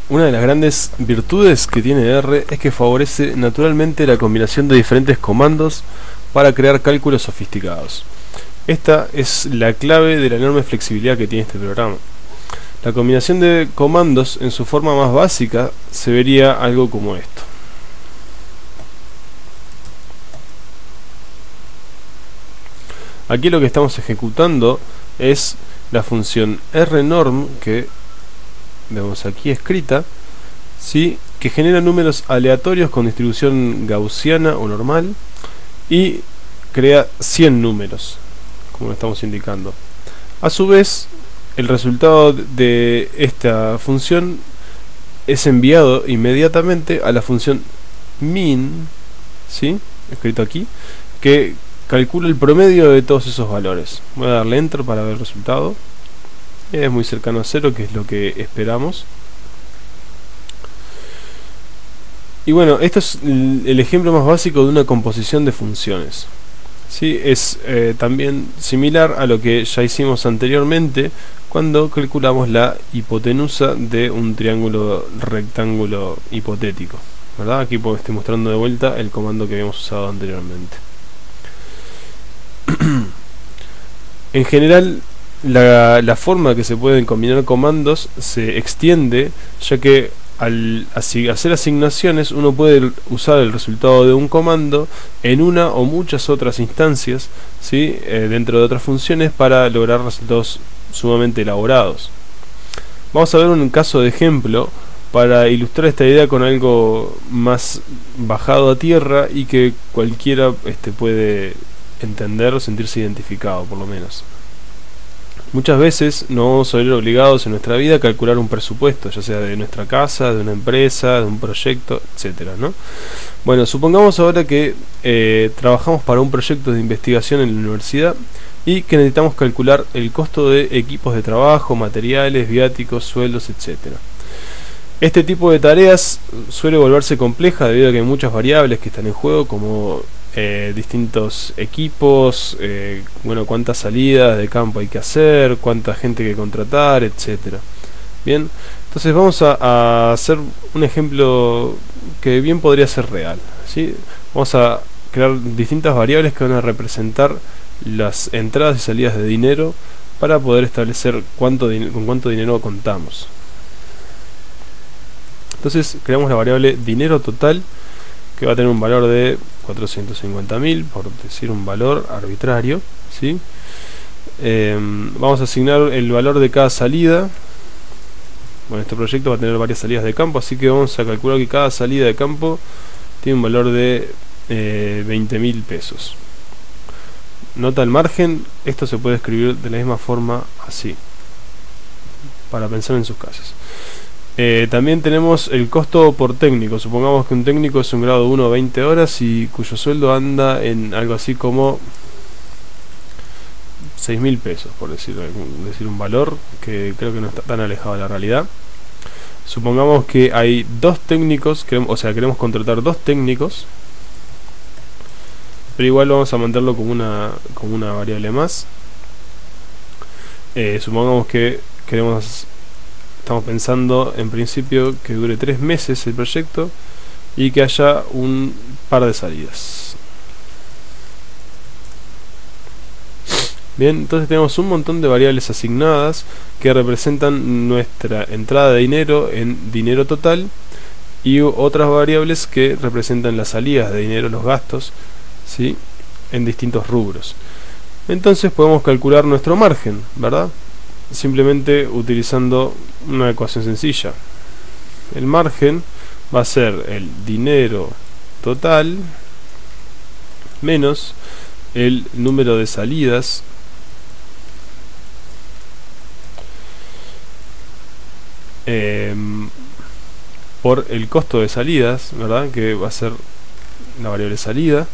Una de las grandes virtudes que tiene R es que favorece naturalmente la combinación de diferentes comandos para crear cálculos sofisticados. Esta es la clave de la enorme flexibilidad que tiene este programa. La combinación de comandos en su forma más básica se vería algo como esto. Aquí lo que estamos ejecutando es la función rnorm, que vemos aquí escrita, ¿sí?, que genera números aleatorios con distribución gaussiana o normal y crea 100 números, como lo estamos indicando. A su vez, el resultado de esta función es enviado inmediatamente a la función min, ¿sí?, escrito aquí, que calcula el promedio de todos esos valores. Voy a darle enter para ver el resultado. Es muy cercano a 0, que es lo que esperamos. Y bueno, esto es el ejemplo más básico de una composición de funciones. ¿Sí? Es también similar a lo que ya hicimos anteriormente cuando calculamos la hipotenusa de un triángulo rectángulo hipotético, ¿verdad? Aquí estoy mostrando de vuelta el comando que habíamos usado anteriormente. En general, la forma que se pueden combinar comandos se extiende, ya que al hacer asignaciones uno puede usar el resultado de un comando en una o muchas otras instancias, ¿sí?, dentro de otras funciones para lograr resultados sumamente elaborados. Vamos a ver un caso de ejemplo para ilustrar esta idea con algo más bajado a tierra y que cualquiera puede entender o sentirse identificado, por lo menos. Muchas veces nos vamos a ver obligados en nuestra vida a calcular un presupuesto, ya sea de nuestra casa, de una empresa, de un proyecto, etcétera, ¿no? Bueno, supongamos ahora que trabajamos para un proyecto de investigación en la universidad y que necesitamos calcular el costo de equipos de trabajo, materiales, viáticos, sueldos, etcétera. Este tipo de tareas suele volverse compleja debido a que hay muchas variables que están en juego, como distintos equipos, bueno, cuántas salidas de campo hay que hacer, cuánta gente hay que contratar, etcétera. Bien, entonces vamos a hacer un ejemplo que bien podría ser real, ¿sí? Vamos a crear distintas variables que van a representar las entradas y salidas de dinero para poder establecer con cuánto dinero contamos. Entonces creamos la variable dinero total, que va a tener un valor de 450.000, por decir un valor arbitrario, ¿sí? Vamos a asignar el valor de cada salida. Bueno, este proyecto va a tener varias salidas de campo, así que vamos a calcular que cada salida de campo tiene un valor de 20.000 pesos. Nota el margen, esto se puede escribir de la misma forma así, para pensar en sus casos. También tenemos el costo por técnico. Supongamos que un técnico es un grado 1 20 horas y cuyo sueldo anda en algo así como 6.000 pesos, por decir un valor que creo que no está tan alejado de la realidad. Supongamos que hay dos técnicos, queremos contratar dos técnicos, pero igual vamos a mantenerlo como una variable más. Supongamos que estamos pensando en principio que dure 3 meses el proyecto y que haya un par de salidas. Bien, entonces tenemos un montón de variables asignadas que representan nuestra entrada de dinero en dinero total y otras variables que representan las salidas de dinero, los gastos, ¿sí?, en distintos rubros. Entonces podemos calcular nuestro margen, ¿verdad? Simplemente utilizando una ecuación sencilla. El margen va a ser el dinero total menos el número de salidas por el costo de salidas, ¿verdad?, que va a ser la variable salida,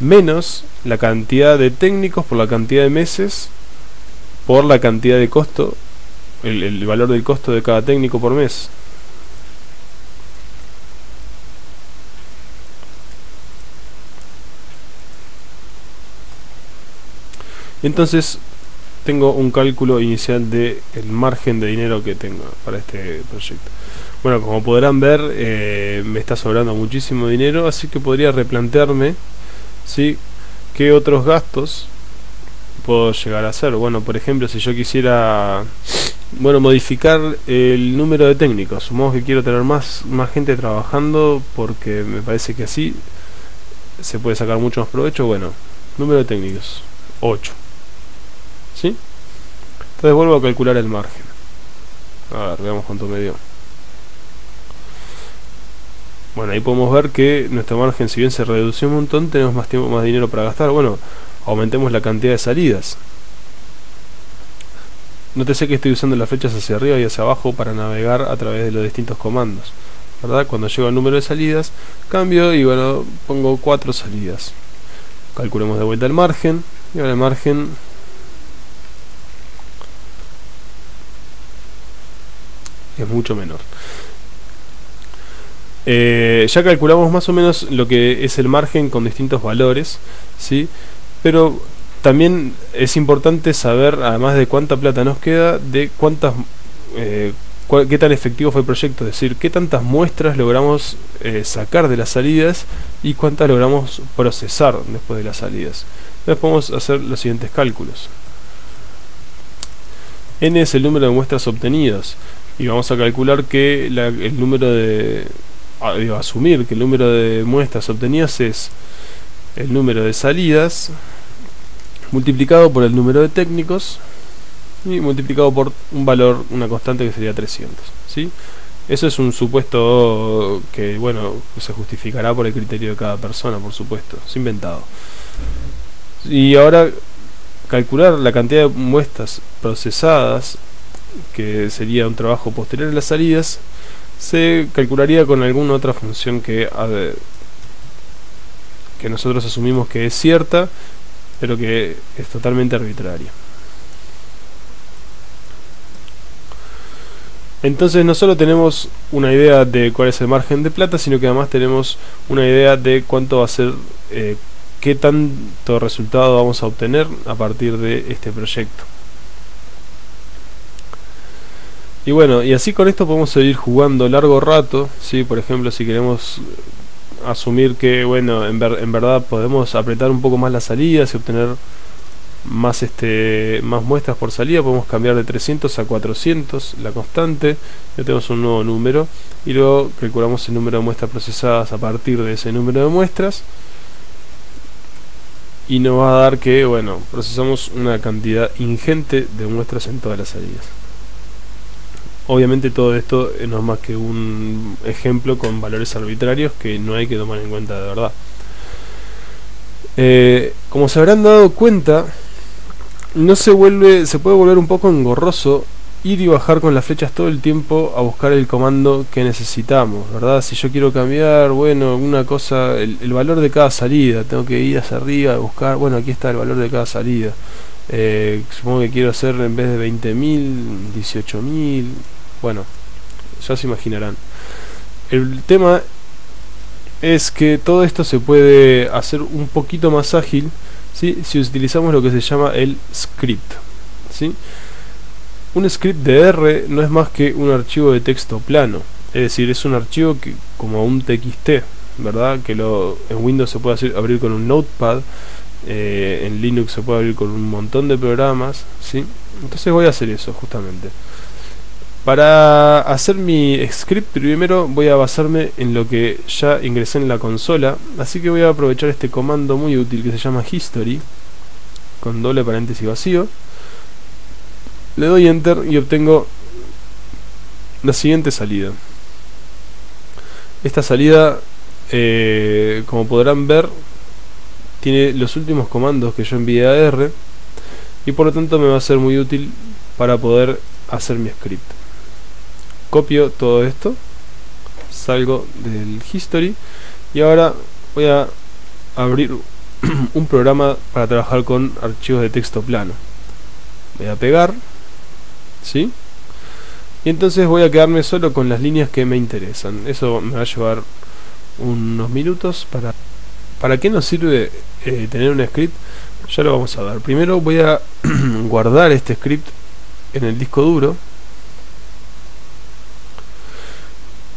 menos la cantidad de técnicos por la cantidad de meses por la cantidad de costo, el valor del costo de cada técnico por mes. Entonces tengo un cálculo inicial de el margen de dinero que tengo para este proyecto. Bueno, como podrán ver, me está sobrando muchísimo dinero, así que podría replantearme, ¿sí?, qué otros gastos puedo llegar a hacer. Bueno, por ejemplo, si yo quisiera, bueno, modificar el número de técnicos, supongamos que quiero tener más gente trabajando porque me parece que así se puede sacar mucho más provecho. Bueno, número de técnicos 8, ¿sí? Entonces vuelvo a calcular el margen. A ver, veamos cuánto me dio. Bueno, ahí podemos ver que nuestro margen, si bien se redució un montón, tenemos más tiempo, más dinero para gastar. Bueno, aumentemos la cantidad de salidas. Nótese que estoy usando las flechas hacia arriba y hacia abajo para navegar a través de los distintos comandos, ¿verdad? Cuando llego al número de salidas, cambio y bueno, pongo 4 salidas. Calculemos de vuelta el margen, y ahora el margen es mucho menor. Ya calculamos más o menos lo que es el margen con distintos valores, ¿sí? Pero también es importante saber, además de cuánta plata nos queda, de cuántas qué tan efectivo fue el proyecto, es decir, qué tantas muestras logramos sacar de las salidas y cuántas logramos procesar después de las salidas. Entonces podemos hacer los siguientes cálculos. N es el número de muestras obtenidas y vamos a calcular que el número de asumir que el número de muestras obtenidas es el número de salidas multiplicado por el número de técnicos y multiplicado por un valor, una constante que sería 300, ¿sí? Eso es un supuesto que, bueno, se justificará por el criterio de cada persona, por supuesto, es inventado. Y ahora calcular la cantidad de muestras procesadas, que sería un trabajo posterior a las salidas, se calcularía con alguna otra función que nosotros asumimos que es cierta, pero que es totalmente arbitraria. Entonces no solo tenemos una idea de cuál es el margen de plata, sino que además tenemos una idea de cuánto va a ser, qué tanto resultado vamos a obtener a partir de este proyecto. Y bueno, y así con esto podemos seguir jugando largo rato, ¿sí? Por ejemplo, si queremos asumir que, bueno, en verdad podemos apretar un poco más las salidas y obtener más más muestras por salida, podemos cambiar de 300 a 400 la constante, ya tenemos un nuevo número y luego calculamos el número de muestras procesadas a partir de ese número de muestras y nos va a dar que, bueno, procesamos una cantidad ingente de muestras en todas las salidas. Obviamente todo esto no es más que un ejemplo con valores arbitrarios que no hay que tomar en cuenta de verdad. Como se habrán dado cuenta, se puede volver un poco engorroso ir y bajar con las flechas todo el tiempo a buscar el comando que necesitamos, ¿verdad? Si yo quiero cambiar, bueno, una cosa, el valor de cada salida, tengo que ir hacia arriba a buscar, bueno, aquí está el valor de cada salida. Supongo que quiero hacer en vez de 20.000, 18.000. Bueno, ya se imaginarán. El tema es que todo esto se puede hacer un poquito más ágil, ¿sí?, si utilizamos lo que se llama el script, ¿sí? Un script de R no es más que un archivo de texto plano, es decir, es un archivo que, como un TXT, ¿verdad? Que en Windows se puede abrir con un Notepad, en Linux se puede abrir con un montón de programas, ¿sí? Entonces voy a hacer eso justamente. Para hacer mi script primero voy a basarme en lo que ya ingresé en la consola, así que voy a aprovechar este comando muy útil que se llama history, con doble paréntesis vacío. Le doy enter y obtengo la siguiente salida. Esta salida, como podrán ver, tiene los últimos comandos que yo envié a R y por lo tanto me va a ser muy útil para poder hacer mi script. Copio todo esto, salgo del history y ahora voy a abrir un programa para trabajar con archivos de texto plano. Voy a pegar, ¿sí? Y entonces voy a quedarme solo con las líneas que me interesan. Eso me va a llevar unos minutos. ¿Para qué nos sirve tener un script? Ya lo vamos a ver. Primero voy a guardar este script en el disco duro.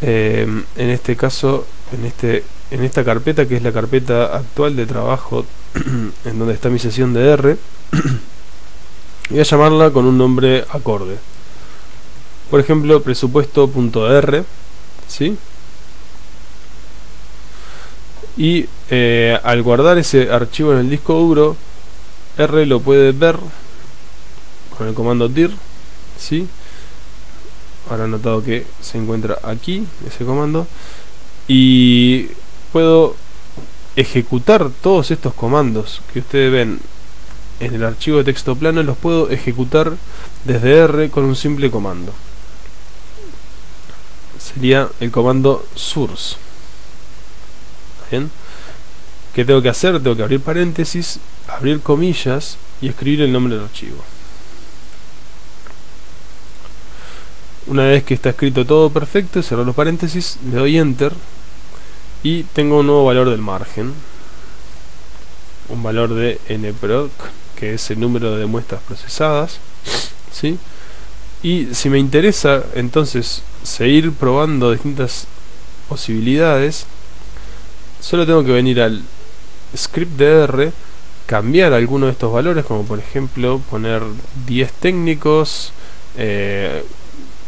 En este caso, en esta carpeta, que es la carpeta actual de trabajo en donde está mi sesión de R, voy a llamarla con un nombre acorde. Por ejemplo, presupuesto.r, ¿sí? Y al guardar ese archivo en el disco duro, R lo puede ver con el comando dir, ¿sí? Ahora he notado que se encuentra aquí ese comando, y puedo ejecutar todos estos comandos que ustedes ven en el archivo de texto plano. Los puedo ejecutar desde R con un simple comando. Sería el comando source. ¿Bien? ¿Qué tengo que hacer? Tengo que abrir paréntesis, abrir comillas y escribir el nombre del archivo. Una vez que está escrito todo perfecto, cerro los paréntesis, le doy enter y tengo un nuevo valor del margen, un valor de nproc, que es el número de muestras procesadas, ¿sí? Y si me interesa entonces seguir probando distintas posibilidades, solo tengo que venir al script de R, cambiar alguno de estos valores, como por ejemplo poner 10 técnicos,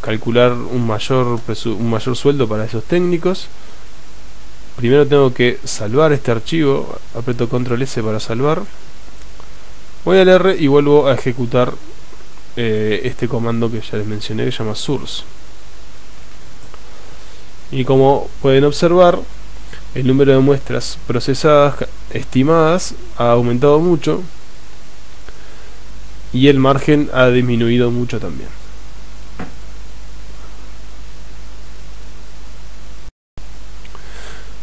calcular un mayor sueldo para esos técnicos. Primero tengo que salvar este archivo, aprieto control S para salvar, voy al R y vuelvo a ejecutar este comando que ya les mencioné, que se llama source. Y como pueden observar, el número de muestras procesadas estimadas ha aumentado mucho y el margen ha disminuido mucho también.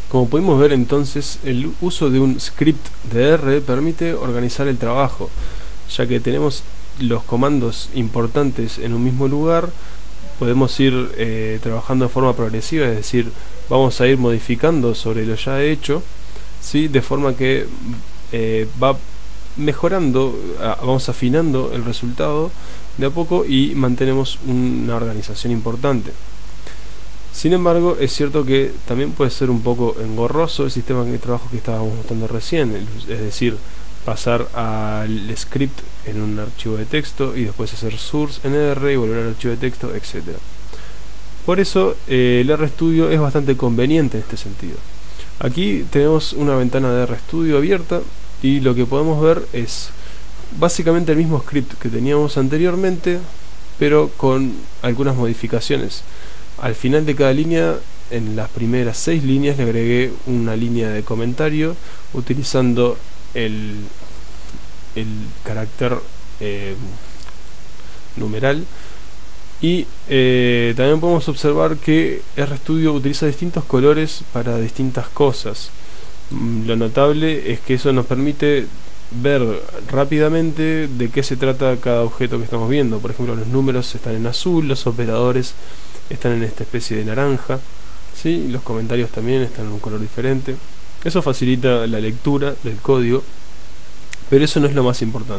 Como pudimos ver entonces, el uso de un script de R permite organizar el trabajo, ya que tenemos los comandos importantes en un mismo lugar. Podemos ir trabajando de forma progresiva, es decir, vamos a ir modificando sobre lo ya hecho, ¿sí? De forma que va mejorando, vamos afinando el resultado de a poco y mantenemos una organización importante. Sin embargo, es cierto que también puede ser un poco engorroso el sistema de trabajo que estábamos mostrando recién, es decir, pasar al script en un archivo de texto y después hacer source en R y volver al archivo de texto, etc. Por eso el RStudio es bastante conveniente en este sentido. Aquí tenemos una ventana de RStudio abierta y lo que podemos ver es básicamente el mismo script que teníamos anteriormente, pero con algunas modificaciones. Al final de cada línea, en las primeras 6 líneas, le agregué una línea de comentario utilizando el carácter numeral. Y también podemos observar que RStudio utiliza distintos colores para distintas cosas. Lo notable es que eso nos permite ver rápidamente de qué se trata cada objeto que estamos viendo. Por ejemplo, los números están en azul, los operadores están en esta especie de naranja, ¿sí? Los comentarios también están en un color diferente. Eso facilita la lectura del código, pero eso no es lo más importante.